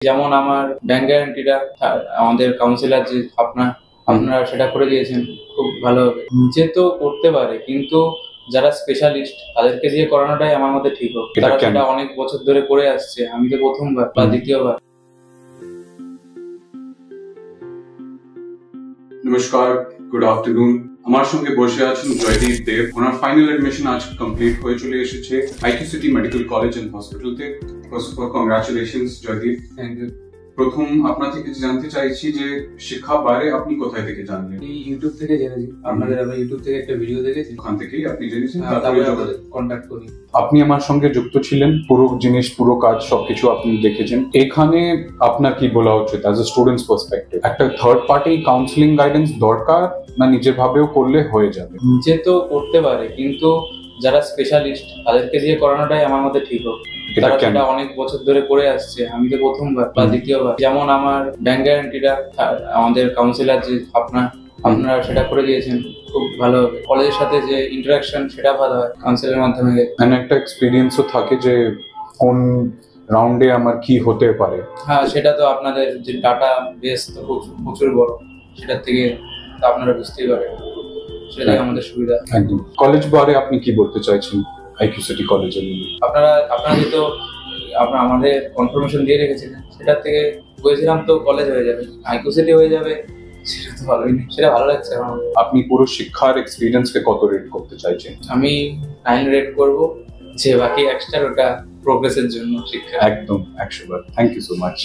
যেমন আমার ব্যাংক গ্যারান্টিটা আমাদের কাউন্সিলর যে আপনারা সেটা করে দিয়েছেন খুব ভালোভাবে। নিজে তো করতে পারে, কিন্তু যারা স্পেশালিস্ট তাদেরকে দিয়ে করানোটাই আমার মতে ঠিক হবে। তারা সেটা অনেক বছর ধরে করে আসছে, আমি তো প্রথমবার বা দ্বিতীয়বার। নমস্কার, গুড আফটারনুন। আমার সঙ্গে বসে আছেন জয়দীপ দেব। ওনার ফাইনাল এডমিশন আজ কমপ্লিট হয়ে চলে এসেছে IQ city medical college and হসপিটালতে। First of all congratulations Joydeep. Thank you. প্রথম আপনার থেকে জানতে চাইছি যে শিক্ষা বাইরে আপনি কোথায় থেকে জানলেন? ইউটিউব থেকে জেনেছি, আপনাদের আমি ইউটিউব থেকে একটা ভিডিও দেখেছি, ওখান থেকেই আপনি জেনেছেন, তারপরে কন্ট্যাক্ট করি। আপনি আমার সঙ্গে যুক্ত ছিলেন, পুরো জিনিস পুরো কাজ সবকিছু আপনি দেখেছেন। এখানে আপনার কি বলা উচিত অ্যাজ এ স্টুডেন্টস পার্সপেক্টিভ? একটা থার্ড পার্টি কাউন্সিলিং গাইডেন্স দরকার, না নিজের ভাবেও করলে হয়ে যাবে? নিজে তো করতে পারে, কিন্তু যারা স্পেশালিস্ট তাদেরকে দিয়ে করানোটাই আমার মতে ঠিক হবে। তারা সেটা অনেক বছর ধরে করে আসছে, আমি তো প্রথমবার বা দ্বিতীয়বার। যেমন আমার ব্যাংক গ্যারান্টিটা আমাদের কাউন্সিলর যে আপনারা সেটা করে দিয়েছেন খুব ভালোভাবে। কলেজের সাথে যে ইন্টারাকশন সেটা ভালো হয় কাউন্সিলের মাধ্যমে। একটা এক্সপিরিয়েন্সও থাকে যে কোন রাউন্ডে আমার কি হতে পারে। হ্যাঁ, সেটা তো আপনাদের যে ডাটা বেস তো প্রচুর বড়, সেটার থেকে আপনারা বুঝতেই পারেন, সেটাই আমাদের সুবিধা। একদম। কলেজ বারে আপনি কি বলতে চাইছেন আইকিউ সিটি কলেজের নিয়ে? আপনারা তো আমাদের কনফার্মেশন দিয়ে রেখেছিলেন, সেটার থেকে বুঝেছিলাম তো কলেজ হয়ে যাবে, আইকিউ সিটি হয়ে যাবে, সেটা তো ভালোই নেই, সেটা ভালো লাগছে আমার। আপনি পুরো শিক্ষার এক্সপিরিয়েন্সকে কত রেট করতে চাইছেন? আমি 9 রেট করব, যে বাকি এক্সট্রা ওটা প্রোগ্রেসের জন্য শিক্ষা। একদম 100 বার। Thank you so much.